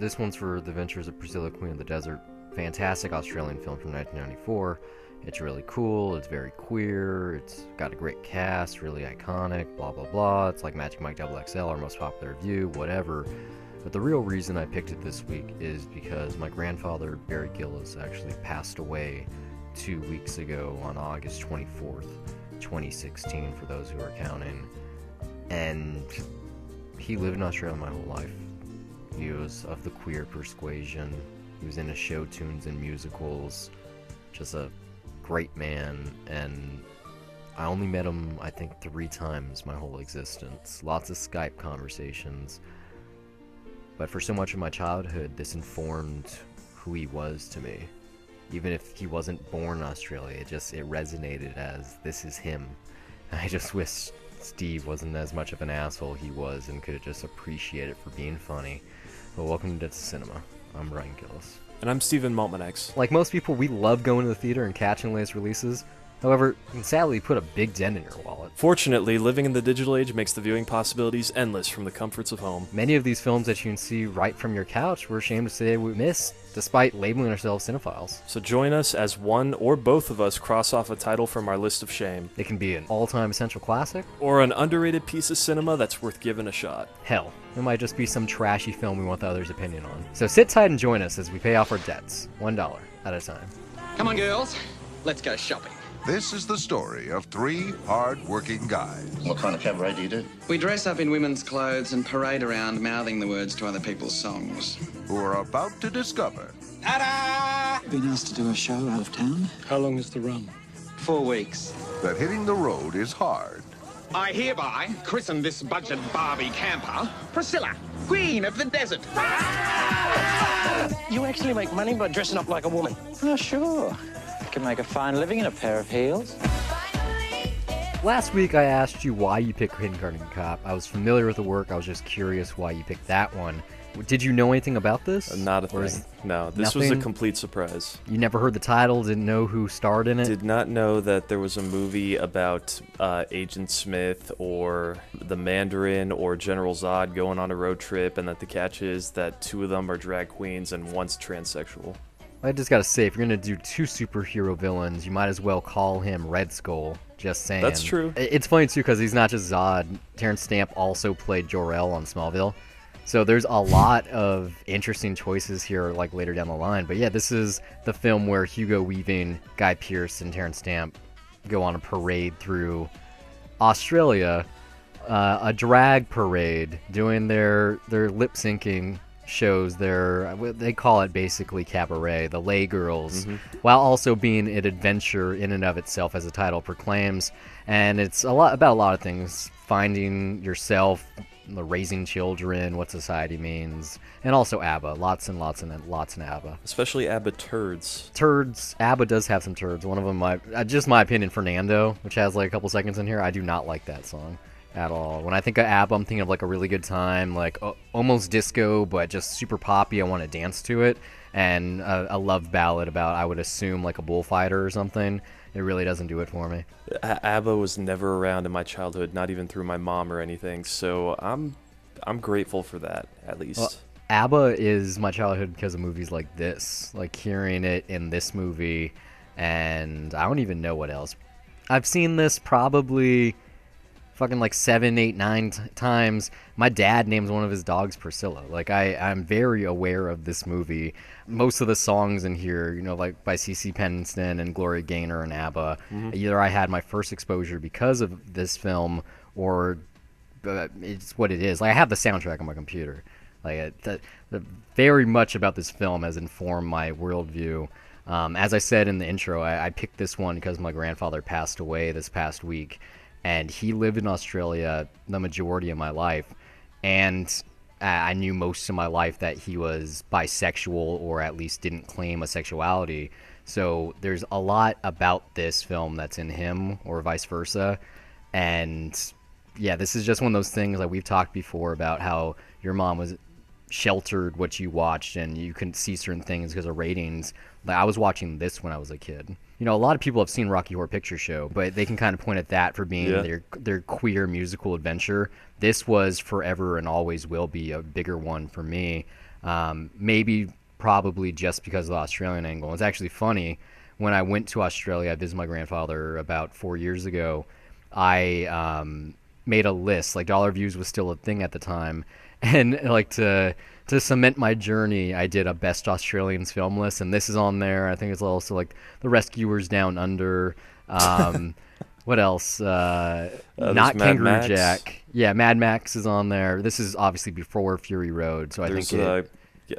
This one's for The Adventures of Priscilla, Queen of the Desert. Fantastic Australian film from 1994. It's really cool, it's very queer, it's got a great cast, really iconic, blah blah blah. It's like Magic Mike XXL, our most popular review, whatever. But the real reason I picked it this week is because my grandfather, Barry Gillis, actually passed away 2 weeks ago on August 24th, 2016, for those who are counting. And he lived in Australia my whole life. He was of the queer persuasion. He was into show tunes and musicals. Just a great man, and I only met him, I think, 3 times my whole existence. Lots of Skype conversations. But for so much of my childhood, this informed who he was to me. Even if he wasn't born in Australia, it resonated as, this is him. I just wish Steve wasn't as much of an asshole he was and could have just appreciated it for being funny. But welcome to Cinema. I'm Ryan Gillis. And I'm Steven Maltmanex. Like most people, we love going to the theater and catching the latest releases. However, you can sadly put a big dent in your wallet. Fortunately, living in the digital age makes the viewing possibilities endless from the comforts of home. Many of these films that you can see right from your couch, we're ashamed to say we miss, despite labeling ourselves cinephiles. So join us as one or both of us cross off a title from our list of shame. It can be an all-time essential classic, or an underrated piece of cinema that's worth giving a shot. Hell, it might just be some trashy film we want the other's opinion on. So sit tight and join us as we pay off our debts, $1 at a time. Come on, girls. Let's go shopping. This is the story of 3 hard-working guys. What kind of cabaret do you do? We dress up in women's clothes and parade around mouthing the words to other people's songs. Who are about to discover Ta-da! Been asked to do a show out of town? How long is the run? 4 weeks. that hitting the road is hard. I hereby christen this budget Barbie camper Priscilla, Queen of the Desert. You actually make money by dressing up like a woman? Oh, sure. I can make a fine living in a pair of heels. Last week I asked you why you picked Kindergarten Cop. I was familiar with the work. I was just curious why you picked that one. Did you know anything about this? Not a thing. No, this was a complete surprise. You never heard the title, didn't know who starred in it? Did not know that there was a movie about Agent Smith or the Mandarin or General Zod going on a road trip, and that the catch is that 2 of them are drag queens and one's transsexual. I just gotta say, if you're gonna do 2 superhero villains, you might as well call him Red Skull. Just saying. That's true. It's funny too, because he's not just Zod. Terrence Stamp also played Jor-El on Smallville. So there's a lot of interesting choices here, like later down the line. But yeah, this is the film where Hugo Weaving, Guy Pearce, and Terrence Stamp go on a parade through Australia, a drag parade, doing their lip syncing shows. They call it basically cabaret, the Lay Girls, while also being an adventure in and of itself, as the title proclaims. And it's about a lot of things: finding yourself, raising children, what society means, and also ABBA. Lots and lots and lots in ABBA. Especially ABBA turds. Turds. ABBA does have some turds. One of them, just my opinion, Fernando, which has like a couple seconds in here. I do not like that song at all. When I think of ABBA, I'm thinking of like a really good time, like almost disco, but just super poppy. I want to dance to it. And a love ballad about, I would assume, like a bullfighter or something. It really doesn't do it for me. ABBA was never around in my childhood, not even through my mom or anything. So I'm grateful for that, at least. Well, ABBA is my childhood because of movies like this, like hearing it in this movie, and I don't even know what else. I've seen this probably fucking like 7, 8, 9 times. My dad names one of his dogs Priscilla. Like I'm very aware of this movie. Most of the songs in here, like by CeCe Peniston and Gloria Gaynor and ABBA, either I had my first exposure because of this film, or it's what it is. Like I have the soundtrack on my computer. Like very much about this film has informed my worldview. As I said in the intro, I picked this one because my grandfather passed away this past week. And he lived in Australia the majority of my life, and I knew most of my life that he was bisexual, or at least didn't claim a sexuality. So there's a lot about this film that's in him, or vice versa. And yeah, this is just one of those things, like we've talked before about how your mom was sheltered what you watched, and you couldn't see certain things because of ratings. Like I was watching this when I was a kid. A lot of people have seen Rocky Horror Picture Show, but they can kind of point at that for being their queer musical adventure. This was forever and always will be a bigger one for me. Maybe probably just because of the Australian angle. It's actually funny. When I went to Australia, I visited my grandfather about 4 years ago. I made a list. Like dollar views was still a thing at the time, and like to cement my journey, I did a best Australians film list, and this is on there. I think it's also like The Rescuers Down Under. What else? Not Kangaroo Jack. Yeah, Mad Max is on there. This is obviously before Fury Road, so I think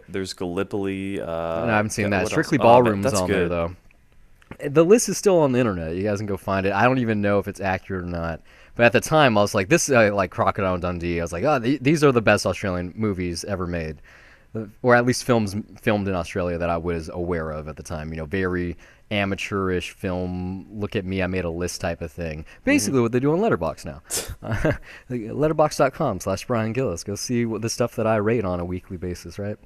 there's Gallipoli. No, I haven't seen that. Strictly else? Ballroom's that's on good. there though. The list is still on the internet. You guys can go find it. I don't even know if it's accurate or not. But at the time, I was like, this like Crocodile Dundee. I was like, oh, these are the best Australian movies ever made, or at least films filmed in Australia that I was aware of at the time. You know, very amateurish film. Look at me, I made a list type of thing. Basically, what they do on Letterboxd now. Letterboxd.com/Brian Gillis. Go see the stuff that I rate on a weekly basis, right?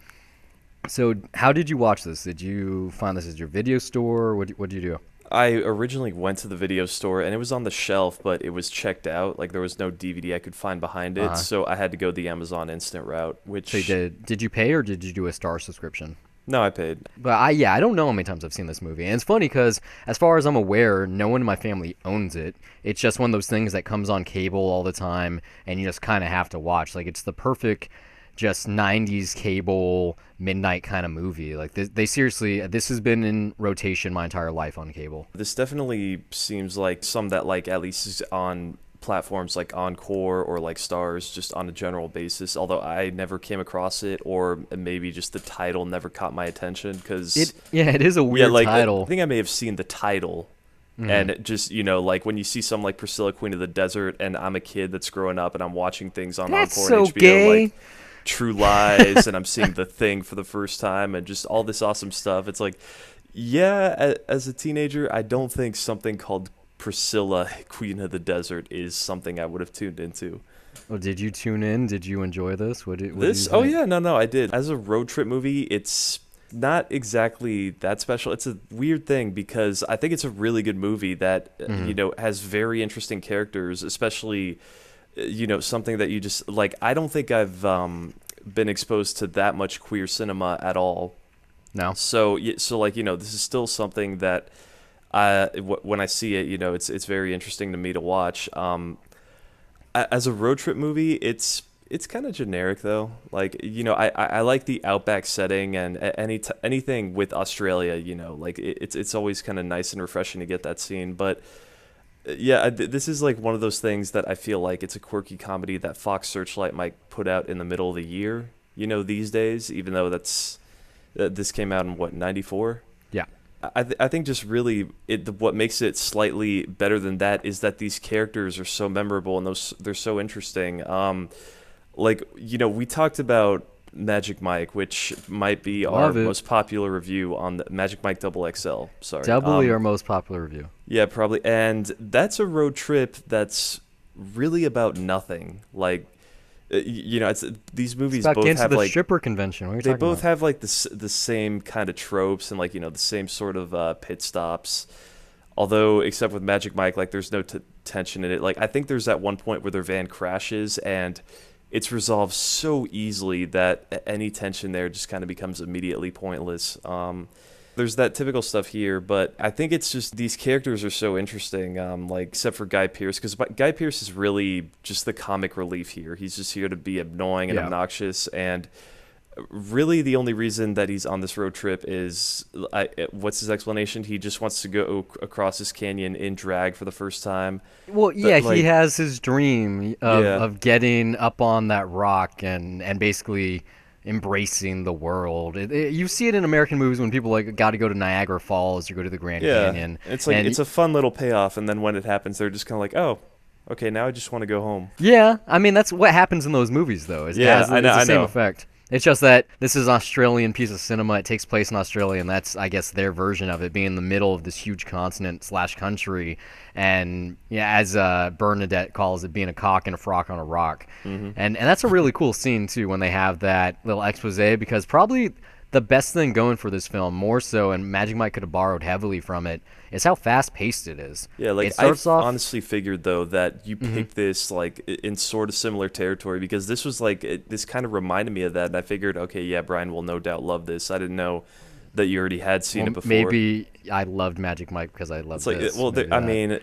So, how did you watch this? Did you find this at your video store? What did you do? I originally went to the video store and it was on the shelf, but it was checked out. Like there was no DVD I could find behind it, so I had to go the Amazon Instant route. Which so did you pay or did you do a Star subscription? No, I paid. But I don't know how many times I've seen this movie, and it's funny because as far as I'm aware, no one in my family owns it. It's just one of those things that comes on cable all the time, and you just kind of have to watch. Like it's the perfect just 90s cable midnight kind of movie. Like they seriously, this has been in rotation my entire life on cable. This definitely seems like some that like at least is on platforms like Encore or like Stars just on a general basis, although I never came across it, or maybe just the title never caught my attention because it is a weird title. I think I may have seen the title. And it just, you know, like when you see some like Priscilla, Queen of the Desert, and I'm a kid that's growing up and I'm watching things on That's Encore so and HBO gay. like True Lies, and I'm seeing The Thing for the first time, and just all this awesome stuff. It's like, yeah, as a teenager, I don't think something called Priscilla, Queen of the Desert is something I would have tuned into. Well, did you tune in? Did you enjoy this? What did you This? think? Oh yeah, no, I did. As a road trip movie, it's not exactly that special. It's a weird thing because I think it's a really good movie that you know has very interesting characters, especially you know something that you just like. I don't think I've been exposed to that much queer cinema at all. No. So like, you know, this is still something that when I see it, you know, it's very interesting to me to watch. As a road trip movie, it's kind of generic though. Like, you know, I like the outback setting, and anything with Australia, you know, like it's always kind of nice and refreshing to get that scene. But yeah, this is like one of those things that I feel like it's a quirky comedy that Fox Searchlight might put out in the middle of the year, you know, these days, even though this came out in what, 94? Yeah. I think just really what makes it slightly better than that is that these characters are so memorable and they're so interesting. Like, you know, we talked about Magic Mike, which might be our most popular review on the Magic Mike XXL. Sorry. Doubly our most popular review. Yeah, probably. And that's a road trip that's really about nothing. Like, you know, these movies both have the like stripper convention. What are you they talking both about? have like the same kind of tropes and like, you know, the same sort of pit stops. Although, except with Magic Mike, like there's no tension in it. Like I think there's that one point where their van crashes and it's resolved so easily that any tension there just kind of becomes immediately pointless. There's that typical stuff here, but I think it's just these characters are so interesting, like except for Guy Pearce, because Guy Pearce is really just the comic relief here. He's just here to be annoying and obnoxious, and really the only reason that he's on this road trip is, what's his explanation? He just wants to go across this canyon in drag for the first time. Well, yeah, like, he has his dream of getting up on that rock and basically embracing the world. You see it in American movies when people like got to go to Niagara Falls or go to the Grand Canyon. It's like it's a fun little payoff, and then when it happens, they're just kind of like, oh, okay, now I just want to go home. Yeah, I mean that's what happens in those movies, though. It's the same effect. It's just that this is an Australian piece of cinema. It takes place in Australia, and that's, I guess, their version of it, being in the middle of this huge continent/country. And yeah, as Bernadette calls it, being a cock and a frock on a rock. And that's a really cool scene, too, when they have that little expose, because probably the best thing going for this film, more so, and Magic Mike could have borrowed heavily from it, is how fast-paced it is. Yeah, like it starts off, honestly figured though that you picked this like in sort of similar territory, because this was like this kind of reminded me of that, and I figured, okay, yeah, Brian will no doubt love this. I didn't know that you already had seen it before. Maybe I loved Magic Mike because I loved this. Well, I mean,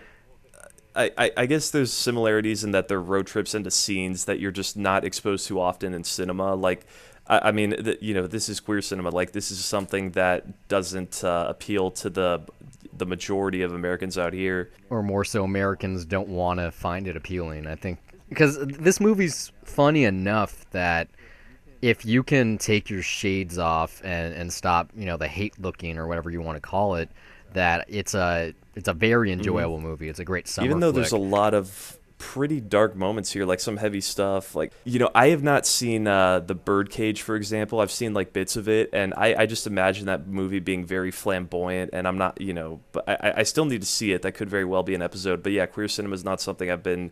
I guess there's similarities in that they're road trips into scenes that you're just not exposed to often in cinema. Like, I mean, this is queer cinema. Like, this is something that doesn't appeal to the majority of Americans out here. Or more so, Americans don't want to find it appealing, I think. Because this movie's funny enough that if you can take your shades off and stop, the hate looking or whatever you want to call it, that it's a very enjoyable movie. It's a great summer Even though flick. there's a lot of pretty dark moments here, like some heavy stuff. Like, I have not seen The Birdcage, for example. I've seen like bits of it, and I just imagine that movie being very flamboyant, and I'm not, but I still need to see it. That could very well be an episode. But yeah, queer cinema is not something I've been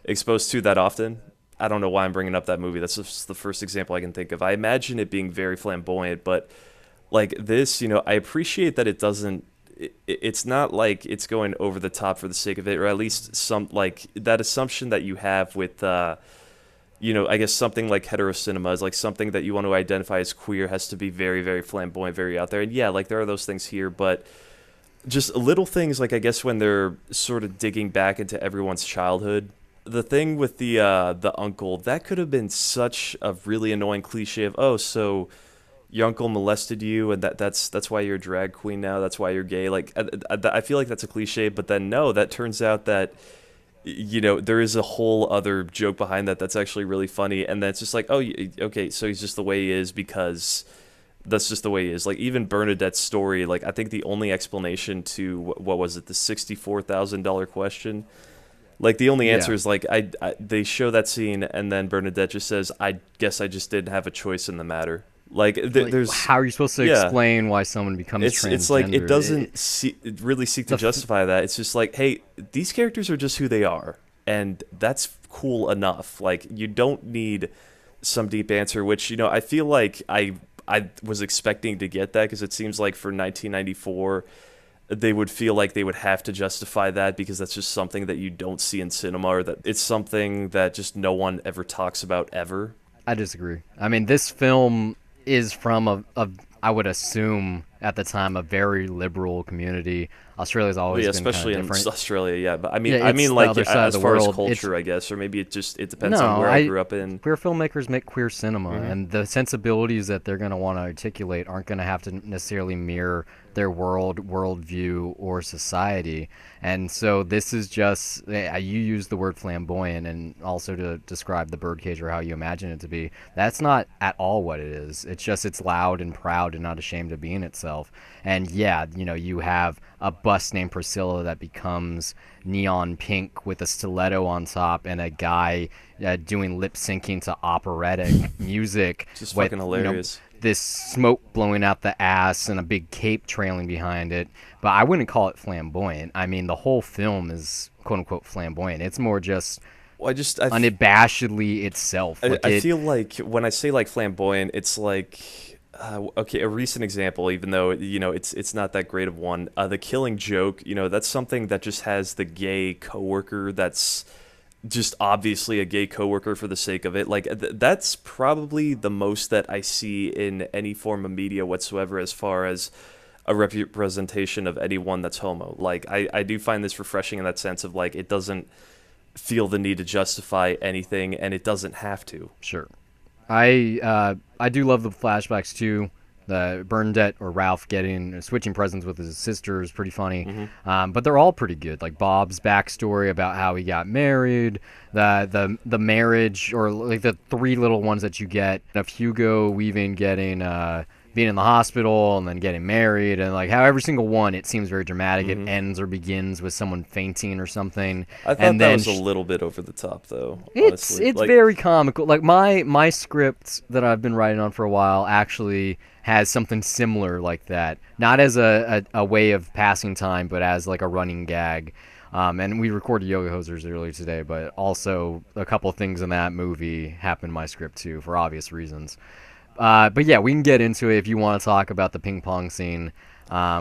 exposed to that often. I don't know why I'm bringing up that movie. That's just the first example I can think of. I imagine it being very flamboyant, but like this, I appreciate that it doesn't, it's not like it's going over the top for the sake of it, or at least some, like, that assumption that you have with, I guess something like hetero cinema is like something that you want to identify as queer has to be very, very flamboyant, very out there. And yeah, like there are those things here, but just little things, like I guess when they're sort of digging back into everyone's childhood. The thing with the uncle, that could have been such a really annoying cliche of, oh, so your uncle molested you, and that's why you're a drag queen now, that's why you're gay. Like, I feel like that's a cliche, but then no, that turns out that, there is a whole other joke behind that that's actually really funny, and then it's just like, oh, okay, so he's just the way he is because that's just the way he is. Like, even Bernadette's story, like, I think the only explanation to, what was it, the $64,000 question? Like, the only answer is, like, they show that scene, and then Bernadette just says, I guess I just didn't have a choice in the matter. Like, there's... How are you supposed to explain why someone becomes transgender? It's like, it doesn't really seek to justify that. It's just like, hey, these characters are just who they are, and that's cool enough. Like, you don't need some deep answer, which, I feel like I was expecting to get that, because it seems like for 1994... they would feel like they would have to justify that because that's just something that you don't see in cinema, or that it's something that just no one ever talks about ever. I disagree. I mean, this film is from I would assume at the time, a very liberal community. Australia's always been especially kind of different. in Australia, yeah. But I mean, Yeah, it's like the other side as of the far as world. culture, I guess, or maybe it depends on where I grew up in. Queer filmmakers make queer cinema, and the sensibilities that they're going to want to articulate aren't going to have to necessarily mirror their worldview, or society. And so this is just, you use the word flamboyant, and also to describe the birdcage or how you imagine it to be. That's not at all what it is. It's just, it's loud and proud and not ashamed of being itself. And yeah, you have a bus named Priscilla that becomes neon pink with a stiletto on top, and a guy doing lip syncing to operatic music. Just fucking hilarious. This smoke blowing out the ass and a big cape trailing behind it. But I wouldn't call it flamboyant. I mean, the whole film is quote-unquote flamboyant. It's more just unabashedly itself. I feel like when I say like flamboyant, it's like, okay, a recent example, even though, it's not that great of one. The Killing Joke, that's something that just has the gay coworker that's just obviously a gay coworker for the sake of it. Like, that's probably the most that I see in any form of media whatsoever as far as a representation of anyone that's homo. Like, I do find this refreshing in that sense of, like, it doesn't feel the need to justify anything, and it doesn't have to. Sure. I do love the flashbacks too. The Bernadette or Ralph switching presents with his sister is pretty funny. But they're all pretty good. Like Bob's backstory about how he got married, the marriage, or like the three little ones that you get of Hugo Weaving being in the hospital and then getting married, and like how every single one, it seems very dramatic. It ends or begins with someone fainting or something. I thought that was a little bit over the top, though. It's honestly. Like, very comical. Like my script that I've been writing on for a while actually has something similar like that. Not as a way of passing time, but as like a running gag. And we recorded Yoga Hosers earlier today, but also a couple things in that movie happened in my script too, for obvious reasons. But yeah, we can get into it if you want to talk about the ping pong scene,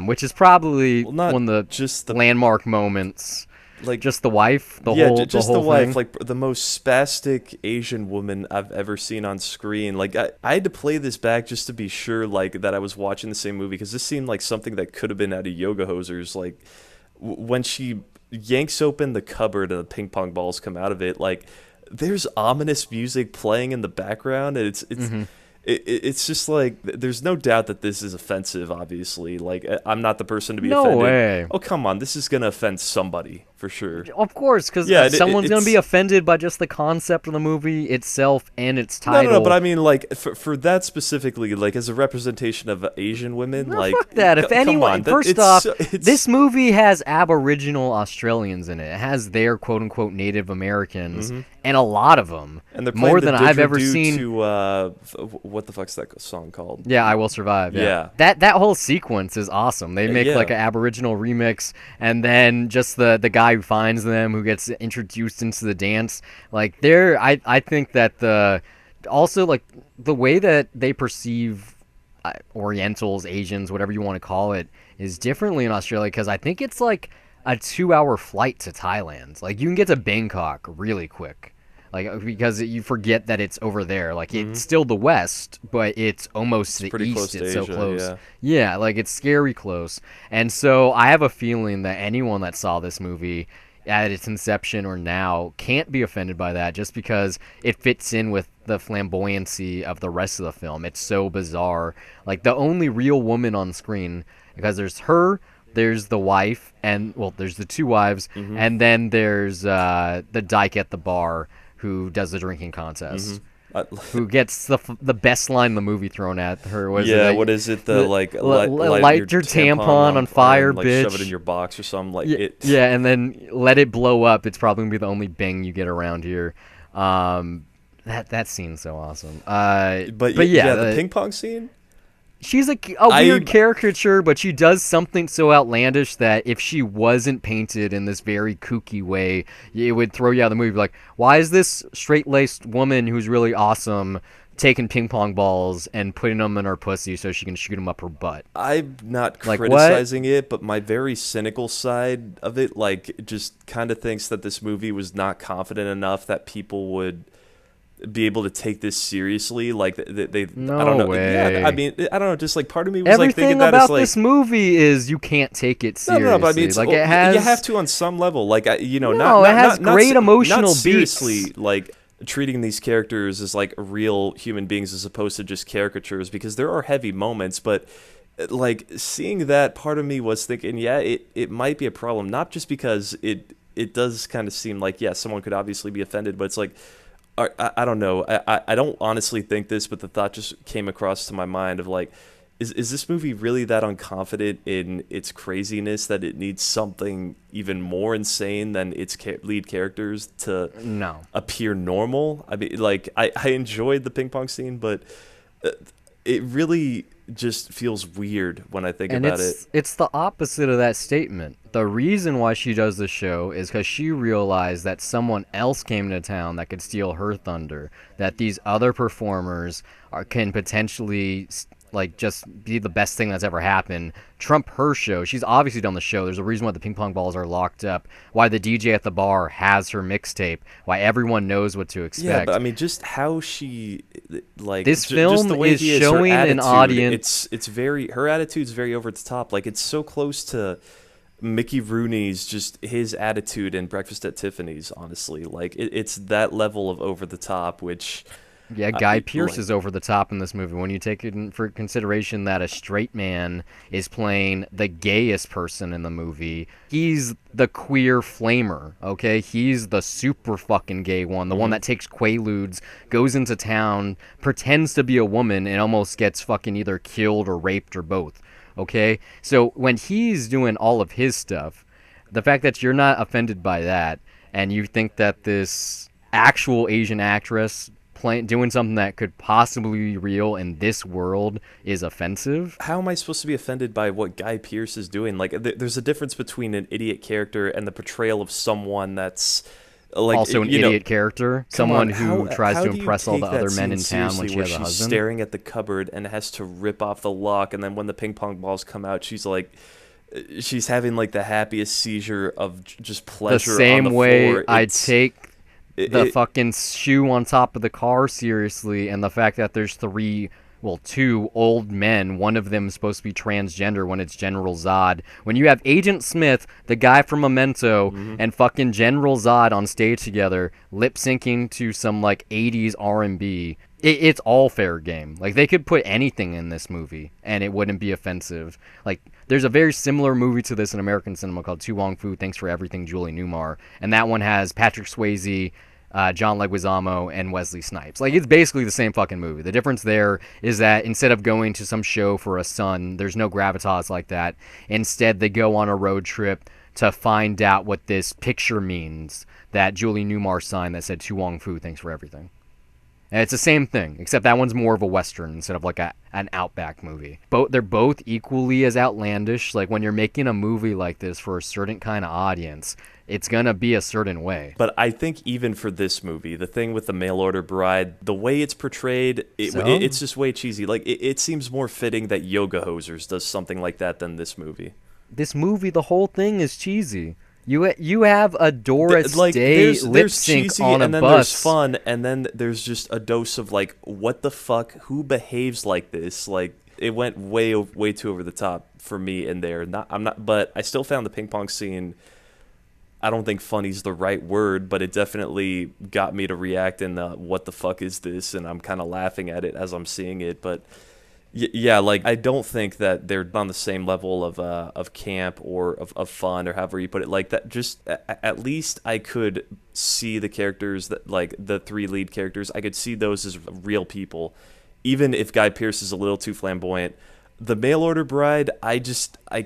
which is probably not one of the just the landmark moments. like Just the wife, just the the whole wife, thing. like the most spastic Asian woman I've ever seen on screen. Like I had to play this back just to be sure, like that I was watching the same movie, because this seemed like something that could have been out of Yoga Hosers. Like when she yanks open the cupboard and the ping pong balls come out of it, like there's ominous music playing in the background, and it's just like there's no doubt that this is offensive. Obviously, like I'm not the person to be No offended. way. Oh come on, this is gonna offend somebody for sure. Of course, because Yeah, someone's going to be it's- offended by just the concept of the movie itself and its title. No, but I mean, like, for that specifically, like, as a representation of Asian women, No, like, fuck that. If come anyone, on, first it's off, so- it's- this movie has Aboriginal Australians in it. It has their quote unquote Native Americans, and a lot of them, and they're playing more the than I've ever didgeridoo seen. To what the fuck's that song called? Yeah, I Will Survive. Yeah. That whole sequence is awesome. They make Yeah. like an Aboriginal remix, and then just the guy who finds them, who gets introduced into the dance. Like I think that also like the way that they perceive Orientals, Asians, whatever you want to call it, is differently in Australia, because I think it's like a 2-hour flight to Thailand. Like you can get to Bangkok really quick. Like, because you forget that it's over there. Like, it's still the West, but it's almost to the pretty east. close to It's so Asia, close. yeah. Like, it's scary close. And so I have a feeling that anyone that saw this movie at its inception or now can't be offended by that, just because it fits in with the flamboyancy of the rest of the film. It's so bizarre. Like, the only real woman on screen, because there's her, there's the wife, and, well, there's the two wives, and then there's the dyke at the bar who does the drinking contest, who gets the best line in the movie thrown at her. What is it? Like light your tampon on fire, and, like, bitch. shove it in your box or something. Like Yeah, and then let it blow up. It's probably gonna be the only bang you get around here. That scene's so awesome. But yeah, the ping pong scene. She's a weird caricature, but she does something so outlandish that if she wasn't painted in this very kooky way, it would throw you out of the movie. Like, why is this straight-laced woman who's really awesome taking ping pong balls and putting them in her pussy so she can shoot them up her butt? I'm not Like, criticizing it, but my very cynical side of it, like, just kind of thinks that this movie was not confident enough that people would be able to take this seriously. Like they No I don't know. way. Yeah, I mean, I don't know. Just like part of me was Everything like thinking that about as like this movie is you can't take it seriously. no, but I mean, it's, like it has. you have to on some level. Like No, not it has not, great not, emotional not seriously, beats. like treating these characters as like real human beings as opposed to just caricatures, because there are heavy moments, but like seeing that, part of me was thinking, yeah, it might be a problem, not just because it does kind of seem like, yeah, someone could obviously be offended, but it's like, I don't know. I don't honestly think this, but the thought just came across to my mind of like, is this movie really that unconfident in its craziness that it needs something even more insane than its lead characters to appear normal? I mean, like, I enjoyed the ping pong scene, but it really just feels weird when I think about it. It's the opposite of that statement. The reason why she does the show is because she realized that someone else came to town that could steal her thunder, that these other performers can potentially like just be the best thing that's ever happened, trump her show. She's obviously done the show. There's a reason why the ping pong balls are locked up, why the DJ at the bar has her mixtape, why everyone knows what to expect. Yeah, but I mean, just how she, like, this just film the way is he showing her an attitude, audience. It's very, her attitude's very over the top. Like, it's so close to Mickey Rooney's, just his attitude in Breakfast at Tiffany's, honestly. Like, it's that level of over the top, which... Yeah, Guy Pearce is over the top in this movie. When you take it in for consideration that a straight man is playing the gayest person in the movie, he's the queer flamer, okay? He's the super fucking gay one, the one that takes Quaaludes, goes into town, pretends to be a woman, and almost gets fucking either killed or raped or both, okay? So when he's doing all of his stuff, the fact that you're not offended by that, and you think that this actual Asian actress doing something that could possibly be real in this world is offensive. How am I supposed to be offended by what Guy Pearce is doing? Like, there's a difference between an idiot character and the portrayal of someone that's Like, also an idiot character, someone who tries how to do you impress all the take that other men in scene town when seriously she where has a she's husband. staring at the cupboard and has to rip off the lock, and then when the ping pong balls come out, she's like, she's having like the happiest seizure of just pleasure. The same on the way floor. I take the fucking shoe on top of the car seriously, and the fact that there's two old men, one of them is supposed to be transgender when it's General Zod. When you have Agent Smith, the guy from Memento, and fucking General Zod on stage together, lip syncing to some like 80s R&B, it's all fair game. Like, they could put anything in this movie and it wouldn't be offensive. Like, there's a very similar movie to this in American cinema called To Wong Foo, Thanks for Everything, Julie Newmar, and that one has Patrick Swayze, John Leguizamo, and Wesley Snipes. Like, it's basically the same fucking movie. The difference there is that instead of going to some show for a son, there's no gravitas like that. Instead, they go on a road trip to find out what this picture means that Julie Newmar signed that said To Wong Foo, Thanks for Everything. And it's the same thing, except that one's more of a Western instead of like an Outback movie. They're both equally as outlandish. Like, when you're making a movie like this for a certain kind of audience, it's gonna be a certain way. But I think even for this movie, the thing with the mail order bride, the way it's portrayed, it's just way cheesy. Like, it seems more fitting that Yoga Hosers does something like that than this movie. This movie, the whole thing is cheesy. You have a Doris Day lip sync on a and then bus. There's fun, and then there's just a dose of like, what the fuck? Who behaves like this? Like, it went way too over the top for me in there. But I still found the ping pong scene. I don't think funny's the right word, but it definitely got me to react in the what the fuck is this? And I'm kind of laughing at it as I'm seeing it, but. Yeah, like, I don't think that they're on the same level of camp or of fun or however you put it. Like, that, just at least I could see the characters that, like, the three lead characters, I could see those as real people, even if Guy Pearce is a little too flamboyant. The mail order bride, I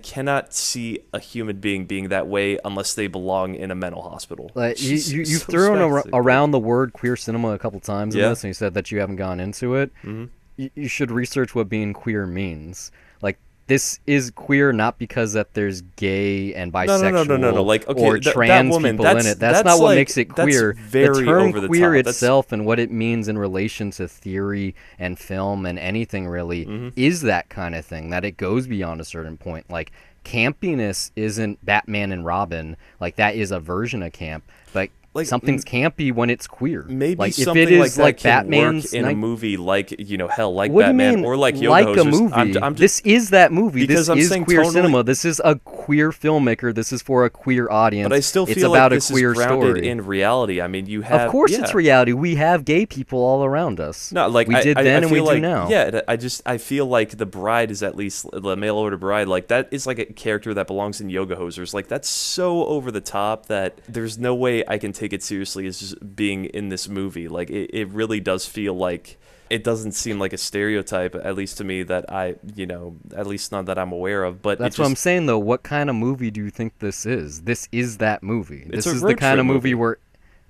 cannot see a human being that way unless they belong in a mental hospital. Like, you've thrown around the word queer cinema a couple times in this, and you said that you haven't gone into it. Mm-hmm. You should research what being queer means. Like, this is queer not because that there's gay and bisexual no. Like, okay, or trans people in it. That's not what makes it queer. The term queer itself and what it means in relation to theory and film and anything really is that kind of thing, that it goes beyond a certain point. Like, campiness isn't Batman and Robin. Like, that is a version of camp. But like, something's campy when it's queer. Maybe like, something if it is like that like can Batman's work in a movie like, like what Batman, do you mean, or like Yoga like Hosers. A movie. I'm just, this is that movie. This is queer tonally, cinema. This is a queer filmmaker. This is for a queer audience. But I still feel about like this a queer is grounded story. in reality. I mean, you have. Of course, it's reality. We have gay people all around us. No, like we did then, and we do now. Yeah, I feel like the bride is, at least the mail order bride. Like, that is like a character that belongs in Yoga Hosers. Like, that's so over the top that there's no way I can take it seriously as just being in this movie. Like, it really does feel like, it doesn't seem like a stereotype, at least to me, that at least not that I'm aware of. But that's what I'm saying, though. What kind of movie do you think this is? This is that movie. This is the the kind of movie where,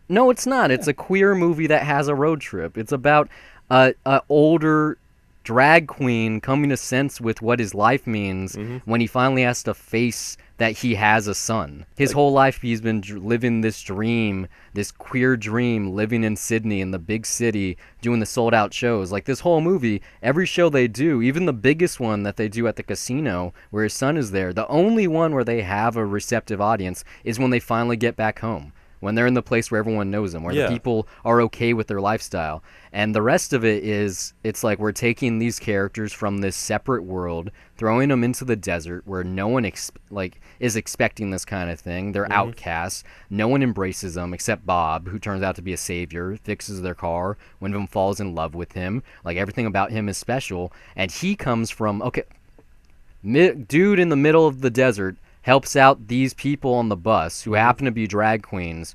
no, it's not. It's a queer movie that has a road trip. It's about a older drag queen coming to sense with what his life means when he finally has to face that he has a son. His whole life he's been living this dream, this queer dream, living in Sydney, in the big city, doing the sold-out shows. Like, this whole movie, every show they do, even the biggest one that they do at the casino where his son is there, the only one where they have a receptive audience is when they finally get back home, when they're in the place where everyone knows them, where the people are okay with their lifestyle. And the rest of it is, it's like we're taking these characters from this separate world, throwing them into the desert where no one is expecting this kind of thing. They're outcasts. No one embraces them except Bob, who turns out to be a savior, fixes their car. One of them falls in love with him. Like, everything about him is special. And he comes from, dude in the middle of the desert helps out these people on the bus who happen to be drag queens.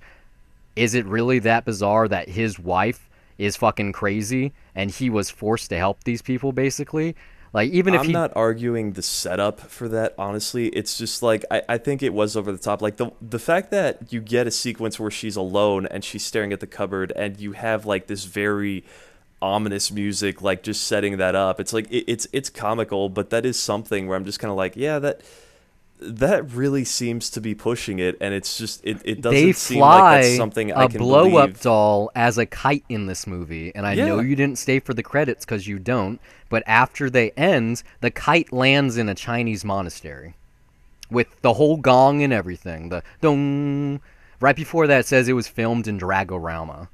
Is it really that bizarre that his wife is fucking crazy and he was forced to help these people, basically? Like, even if I'm not arguing the setup for that, honestly. It's just like, I think it was over the top. Like, the fact that you get a sequence where she's alone and she's staring at the cupboard and you have like this very ominous music, like, just setting that up. It's like, it's comical, but that is something where I'm just kind of like, yeah, That really seems to be pushing it, and it's just it They doesn't seem like that's something I fly a can blow-up believe. doll as a kite in this movie, and I know Yeah. you didn't stay for the credits because you don't, but after they end, the kite lands in a Chinese monastery with the whole gong and everything. The dong. Right before that, it says it was filmed in Dragorama.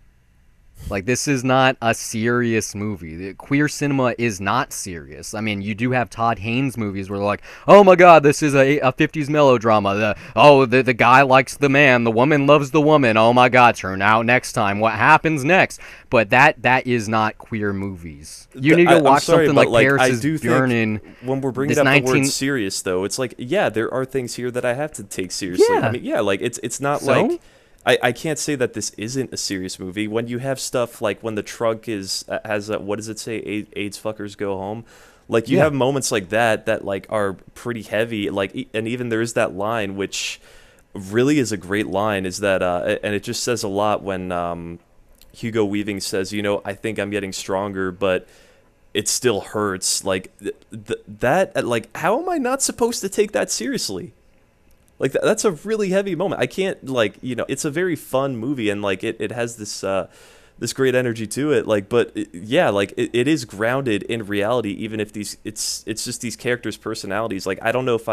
Like, this is not a serious movie. Queer cinema is not serious. I mean, you do have Todd Haynes movies where they're like, oh my god, this is a 50s melodrama. The guy likes the man, the woman loves the woman. Oh my god, turn out next time. What happens next? But that is not queer movies. You need to I'm watch sorry, something but, like Paris I is do Burning. think when we're bringing this up the 19 word serious, though, it's like, yeah, there are things here that I have to take seriously. Yeah. I mean, yeah, like it's not So? like I can't say that this isn't a serious movie when you have stuff like when the trunk has a, what does it say, AIDS fuckers go home. Like you Yeah. have moments like that like are pretty heavy. Like, and even there is that line which really is a great line, is that and it just says a lot when Hugo Weaving says, I think I'm getting stronger, but it still hurts. Like that, like, how am I not supposed to take that seriously? Like, that's a really heavy moment. I can't, like, it's a very fun movie, and like it has this great energy to it. Like, but yeah, like it is grounded in reality, even if it's just these characters' personalities. Like, I don't know if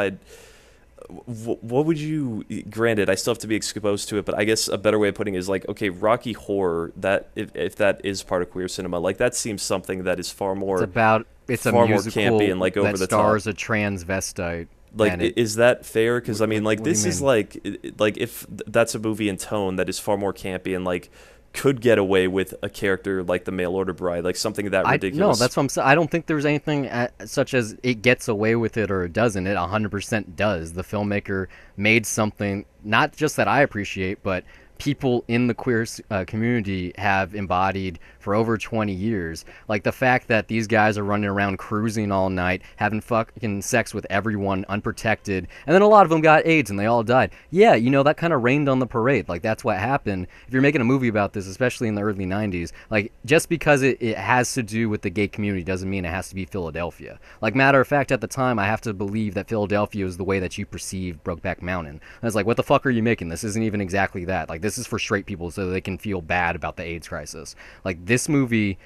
what would you, granted I still have to be exposed to it, but I guess a better way of putting it is like, okay, Rocky Horror, that if that is part of queer cinema, like that seems something that is far more It's a far more musical campy and like over that the stars top. a transvestite. Like, and it- is that fair? Because I mean, like, what do you this is mean? like if that's a movie in tone that is far more campy and like could get away with a character like the Mail Order Bride, like something that No, ridiculous. that's what I'm saying. I don't think there's anything such as it gets away with it or it doesn't. It 100% does. The filmmaker made something, not just that I appreciate, but people in the queer community have embodied for over 20 years. Like the fact that these guys are running around cruising all night, having fucking sex with everyone unprotected, and then a lot of them got AIDS and they all died. Yeah, that kind of rained on the parade. Like, that's what happened. If you're making a movie about this, especially in the early 90s, like, just because it has to do with the gay community doesn't mean it has to be Philadelphia. Like, matter of fact, at the time, I have to believe that Philadelphia is the way that you perceive Brokeback Mountain. I was like, what the fuck are you making? This isn't even exactly that. Like, this is for straight people so they can feel bad about the AIDS crisis. Like, this movie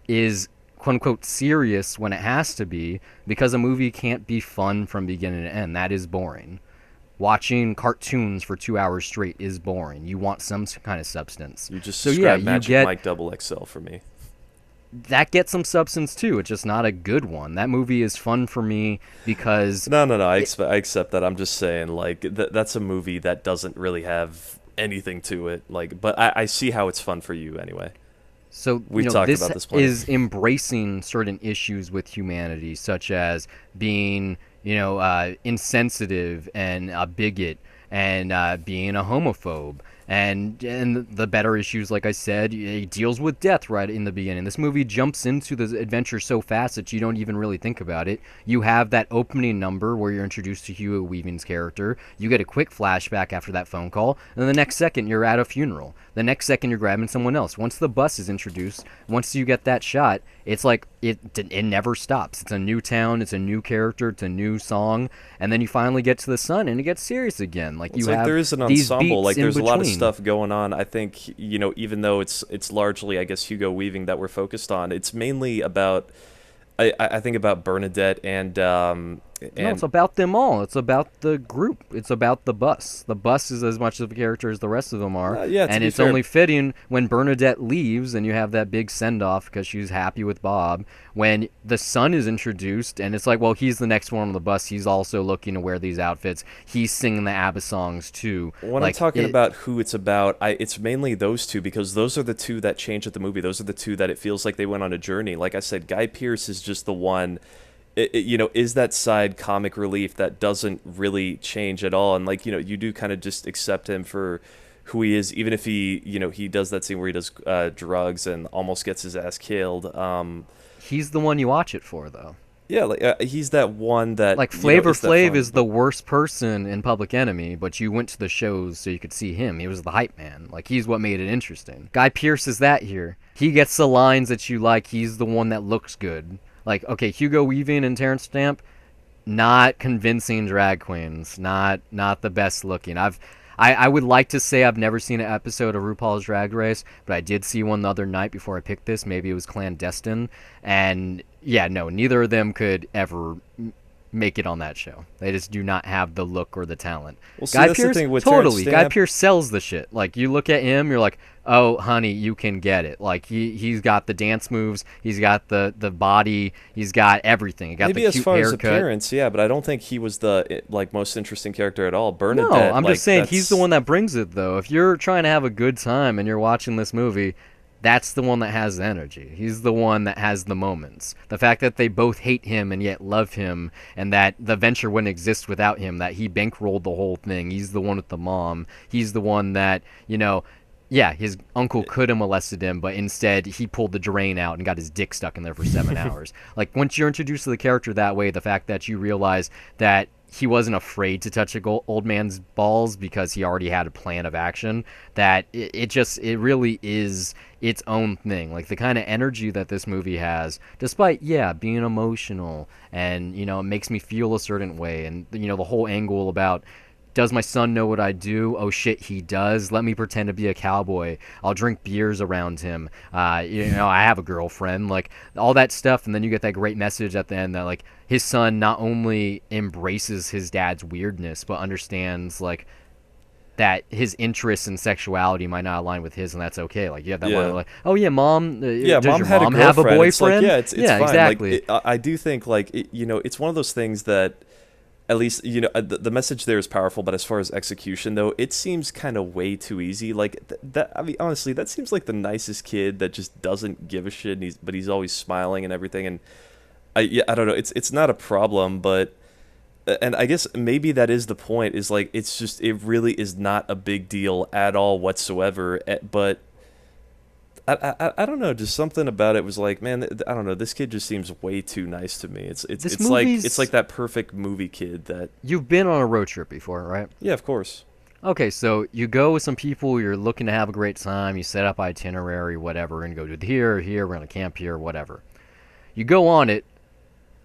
is quote unquote serious when it has to be, because a movie can't be fun from beginning to end. That is boring. Watching cartoons for 2 hours straight is boring. You want some kind of substance. You just so described you Magic get Mike XXL for me. that gets some substance too. It's just not a good one. That movie is fun for me because No. I accept that. I'm just saying, like, that's a movie that doesn't really have anything to it. Like, but I see how it's fun for you anyway. So We've talked this about this plenty. is embracing certain issues with humanity, such as being, insensitive and a bigot, and being a homophobe, and the better issues, like I said, it deals with death right in the beginning. This movie jumps into the adventure so fast that you don't even really think about it. You have that opening number where you're introduced to Hugo Weaving's character. You get a quick flashback after that phone call, and then the next second you're at a funeral. The next second you're grabbing someone else. Once the bus is introduced, once you get that shot, it's like it never stops. It's a new town, it's a new character, it's a new song, and then you finally get to the sun and it gets serious again. Like, It's you like have there is an these ensemble. beats Like, in there's a lot of between. stuff going on. I think, even though it's largely, I guess, Hugo Weaving that we're focused on, it's mainly about, I think, about Bernadette and No, it's about them all. It's about the group. It's about the bus. The bus is as much of a character as the rest of them are. Yeah, to and be it's fair. only fitting when Bernadette leaves and you have that big send-off because she's happy with Bob. When the son is introduced and it's like, well, he's the next one on the bus. He's also looking to wear these outfits. He's singing the ABBA songs too. When I'm talking about who it's about, it's mainly those two, because those are the two that change at the movie. Those are the two that it feels like they went on a journey. Like I said, Guy Pearce is just the one, is that side comic relief that doesn't really change at all. And like, you do kind of just accept him for who he is, even if he, he does that scene where he does drugs and almost gets his ass killed. He's the one you watch it for, though. Yeah, like he's that one that, like, Flavor is that Flav fun. is the worst person in Public Enemy, but you went to the shows so you could see him. He was the hype man. Like, he's what made it interesting. Guy Pearce is that here. He gets the lines that you like. He's the one that looks good. Like, okay, Hugo Weaving and Terrence Stamp, not convincing drag queens, not the best looking. I would like to say I've never seen an episode of RuPaul's Drag Race, but I did see one the other night before I picked this. Maybe it was clandestine, and yeah, no, neither of them could ever make it on that show. They just do not have the look or the talent. Well, see, Guy that's the Pearce, thing with totally. Terrence Guy Stamp. Pearce sells the shit. Like, you look at him, you're like, oh, honey, you can get it. Like, he's got the dance moves, he's got the body, he's got everything. He got Maybe the as cute far as haircut. appearance, yeah, but I don't think he was the most interesting character at all. Bernadette. No, I'm like, just saying he's the that's- one that brings it, though. If you're trying to have a good time and you're watching this movie, that's the one that has the energy. He's the one that has the moments. The fact that they both hate him and yet love him, and that the venture wouldn't exist without him, that he bankrolled the whole thing. He's the one with the mom. He's the one that, yeah, his uncle could have molested him, but instead he pulled the drain out and got his dick stuck in there for 7 hours. Like, once you're introduced to the character that way, the fact that you realize that he wasn't afraid to touch a old man's balls because he already had a plan of action, that it really is its own thing. Like, the kind of energy that this movie has, despite, yeah, being emotional, and, it makes me feel a certain way, and, the whole angle about, does my son know what I do? Oh shit, he does. Let me pretend to be a cowboy. I'll drink beers around him. I have a girlfriend. Like, all that stuff, and then you get that great message at the end that, like, his son not only embraces his dad's weirdness, but understands, like, that his interests in sexuality might not align with his, and that's okay. Like, you have that Yeah. one, like, oh yeah, mom. Yeah, does mom your had mom a have a girlfriend. boyfriend? It's like, yeah, fine. exactly. Like, I do think, like, it's one of those things that, at least, the message there is powerful, but as far as execution, though, it seems kind of way too easy. Like, I mean, honestly, that seems like the nicest kid that just doesn't give a shit, and he's always smiling and everything, and I don't know, it's not a problem, but, and I guess maybe that is the point, is, like, it's just, it really is not a big deal at all whatsoever, but I don't know, just something about it was like, man, I don't know, this kid just seems way too nice to me. It's like that perfect movie kid that... You've been on a road trip before, right? Yeah, of course. Okay, so you go with some people, you're looking to have a great time, you set up itinerary, whatever, and go to here, we're going to camp here, whatever. You go on it,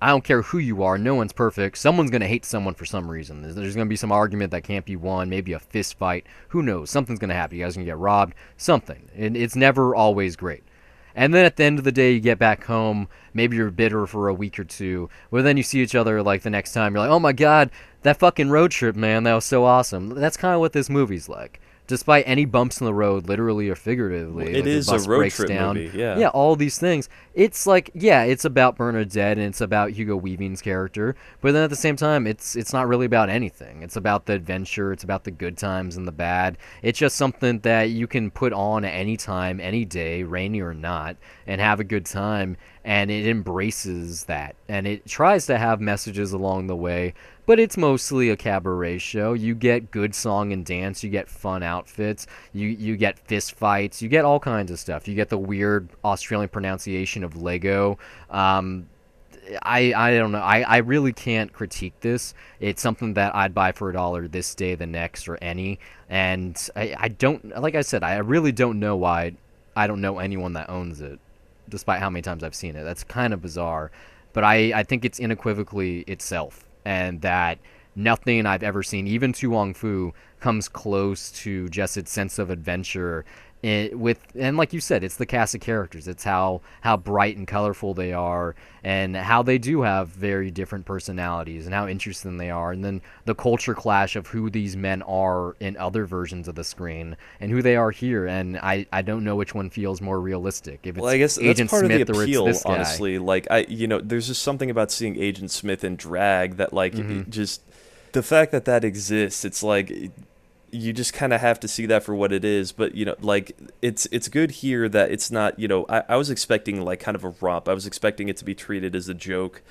I don't care who you are, no one's perfect, someone's going to hate someone for some reason. There's going to be some argument that can't be won, maybe a fist fight, who knows, something's going to happen, you guys are going to get robbed, something. And it's never always great. And then at the end of the day, you get back home, maybe you're bitter for a week or two, but then you see each other, like, the next time, you're like, oh my god, that fucking road trip, man, that was so awesome. That's kind of what this movie's like. Despite any bumps in the road, literally or figuratively. Well, like it is the bus a road breaks trip down. movie, yeah. Yeah, all these things. It's like, yeah, it's about Bernadette and it's about Hugo Weaving's character, but then at the same time, it's not really about anything. It's about the adventure, it's about the good times and the bad. It's just something that you can put on at any time, any day, rainy or not, and have a good time, and it embraces that. And it tries to have messages along the way, but it's mostly a cabaret show. You get good song and dance, you get fun outfits, you get fist fights, you get all kinds of stuff. You get the weird Australian pronunciation of Lego. I don't know. I really can't critique this. It's something that I'd buy for $1 this day, the next, or any. And I don't, like I said, I really don't know why I don't know anyone that owns it, despite how many times I've seen it. That's kind of bizarre. But I think it's unequivocally itself. And that nothing I've ever seen, even Tu Wong Fu, comes close to just its sense of adventure. And like you said, it's the cast of characters. It's how bright and colorful they are, and how they do have very different personalities, and how interesting they are. And then the culture clash of who these men are in other versions of the screen, and who they are here. And I don't know which one feels more realistic. If it's Well, I guess Agent that's part Smith of the or appeal, it's this guy. honestly. Like, there's just something about seeing Agent Smith in drag that, like, it just, the fact that exists, it's like, you just kind of have to see that for what it is. But, like, it's good here that it's not, I was expecting, like, kind of a romp. I was expecting it to be treated as a joke,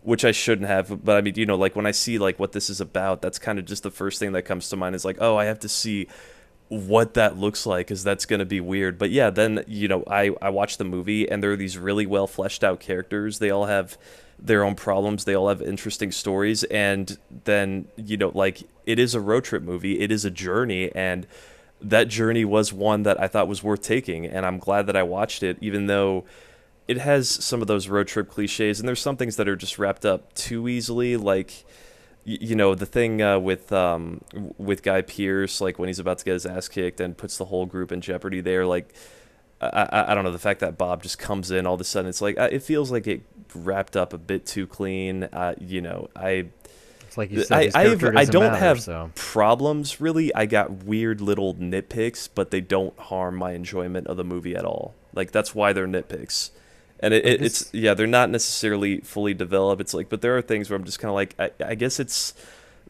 which I shouldn't have. But I mean, like, when I see, like, what this is about, that's kind of just the first thing that comes to mind, is like, oh, I have to see what that looks like, because that's going to be weird. But yeah, then, I watched the movie, and there are these really well fleshed out characters. They all have their own problems, they all have interesting stories, and then, like, it is a road trip movie, it is a journey, and that journey was one that I thought was worth taking, and I'm glad that I watched it, even though it has some of those road trip cliches, and there's some things that are just wrapped up too easily, like the thing with Guy Pearce, like when he's about to get his ass kicked and puts the whole group in jeopardy there. Like I don't know, the fact that Bob just comes in all of a sudden, it's like it feels like it wrapped up a bit too clean. It's like you said, I don't matter, have so. problems really. I got weird little nitpicks, but they don't harm my enjoyment of the movie at all. Like that's why they're nitpicks. And it's they're not necessarily fully developed. It's like, but there are things where I'm just kind of like, I guess it's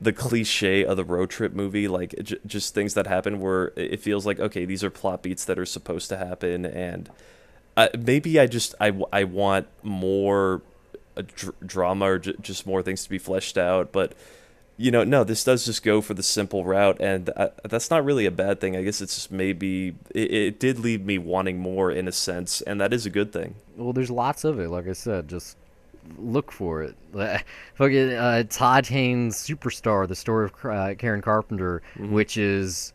the cliche of the road trip movie, like just things that happen where it feels like, okay, these are plot beats that are supposed to happen, and maybe I want more drama or just more things to be fleshed out. But no, this does just go for the simple route, and that's not really a bad thing. I guess it's just maybe it did leave me wanting more in a sense, and that is a good thing. Well, there's lots of it. Like I said, just look for it. Fucking Todd Haynes' Superstar, the story of Karen Carpenter, which is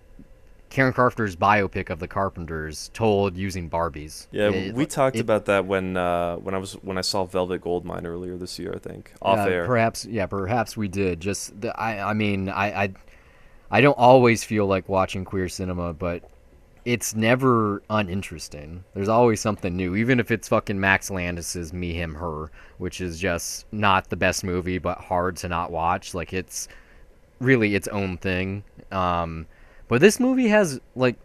Karen Carpenter's biopic of the Carpenters, told using Barbies. Yeah, we talked about that when I saw Velvet Goldmine earlier this year. I think off air. Perhaps we did. I don't always feel like watching queer cinema, but it's never uninteresting. There's always something new, even if it's fucking Max Landis's Me, Him, Her, which is just not the best movie, but hard to not watch. Like, it's really its own thing. But this movie has, like,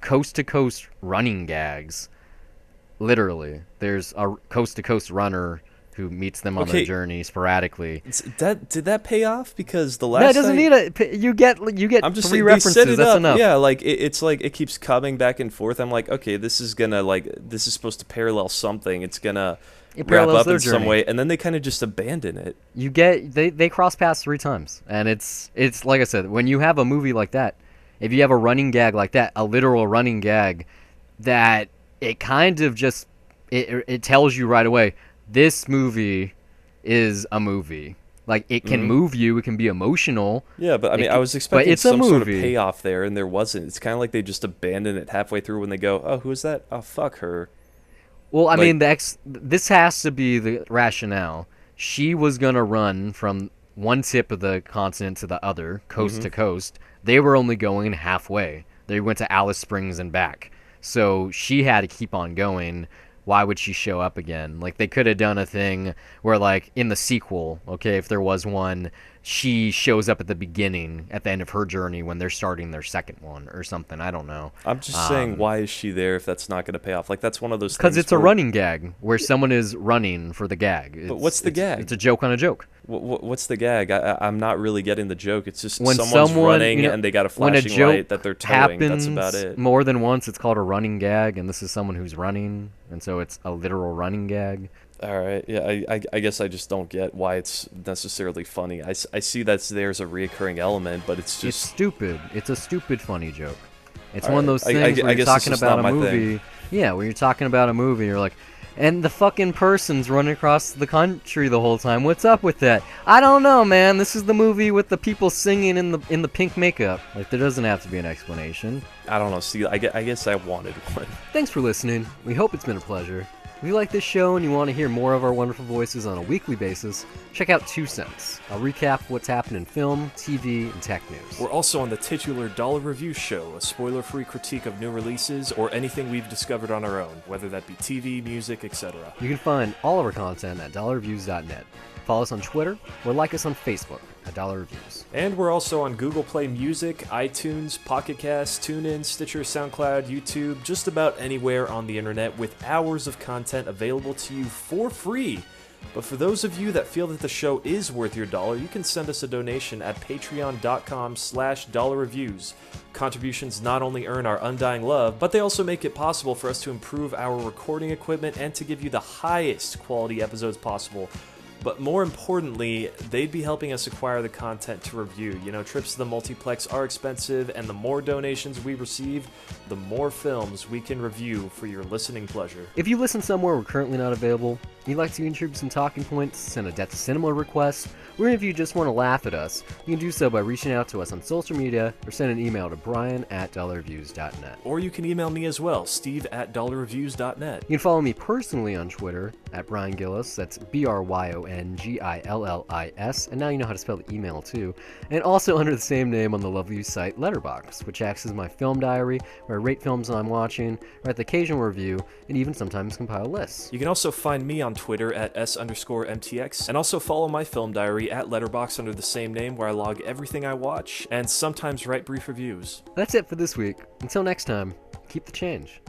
coast-to-coast running gags. Literally. There's a coast-to-coast runner who meets them on their journey sporadically. Did that pay off? Because the last it doesn't need it. You get I'm just 3 saying, references. They set it That's up. enough. Yeah, like it's like it keeps coming back and forth. I'm like, okay, this is supposed to parallel something. It's gonna wrap up in some way, and then they kind of just abandon it. They cross paths 3 times, and it's like I said, when you have a movie like that, if you have a running gag like that, a literal running gag, that it kind of just it tells you right away, this movie is a movie. Like, it can move you, it can be emotional. Yeah, but I mean, I was expecting some sort of payoff there, and there wasn't. It's kind of like they just abandon it halfway through when they go, oh, who is that? Oh, fuck her. Well, I mean, this has to be the rationale. She was going to run from one tip of the continent to the other, coast to coast. They were only going halfway. They went to Alice Springs and back. So she had to keep on going. Why would she show up again? Like, they could have done a thing where, like, in the sequel, okay, if there was one, she shows up at the beginning, at the end of her journey when they're starting their second one or something. I don't know. I'm just saying, why is she there if that's not going to pay off? Like, that's one of those things. Because it's a running gag where someone is running for the gag. But what's the gag? It's a joke on a joke. What's the gag? I'm not really getting the joke. It's just when someone's running and they got a flashing light that they're towing. That's about it. More than once, it's called a running gag, and this is someone who's running, and so it's a literal running gag. All right, yeah, I guess I just don't get why it's necessarily funny. I see that there's a reoccurring element, but it's just... It's stupid. It's a stupid funny joke. It's one of those things where you're talking about a movie... Yeah, when you're talking about a movie, you're like, and the fucking person's running across the country the whole time. What's up with that? I don't know, man. This is the movie with the people singing in the pink makeup. Like, there doesn't have to be an explanation. I don't know. See, I guess I wanted one. Thanks for listening. We hope it's been a pleasure. If you like this show and you want to hear more of our wonderful voices on a weekly basis, check out 2 Cents. I'll recap what's happened in film, TV, and tech news. We're also on the titular Dollar Review Show, a spoiler-free critique of new releases or anything we've discovered on our own, whether that be TV, music, etc. You can find all of our content at dollarreviews.net. Follow us on Twitter or like us on Facebook at Dollar Reviews. And we're also on Google Play Music, iTunes, Pocket Cast, TuneIn, Stitcher, SoundCloud, YouTube, just about anywhere on the internet with hours of content available to you for free. But for those of you that feel that the show is worth your dollar, you can send us a donation at patreon.com/dollarreviews. Contributions not only earn our undying love, but they also make it possible for us to improve our recording equipment and to give you the highest quality episodes possible. But more importantly, they'd be helping us acquire the content to review. You know, trips to the multiplex are expensive, and the more donations we receive, the more films we can review for your listening pleasure. If you listen somewhere we're currently not available, If you'd like to contribute some talking points, send a Death to Cinema request, or if you just want to laugh at us, you can do so by reaching out to us on social media or send an email to brian@dollarreviews.net. Or you can email me as well, steve@dollarreviews.net. You can follow me personally on Twitter at Brian Gillis, that's BRYONGILLIS, and now you know how to spell the email too, and also under the same name on the lovely site Letterboxd, which acts as my film diary, where I rate films I'm watching, write the occasional review, and even sometimes compile lists. You can also find me on Twitter at S_MTX, and also follow my film diary at Letterboxd under the same name, where I log everything I watch, and sometimes write brief reviews. That's it for this week. Until next time, keep the change.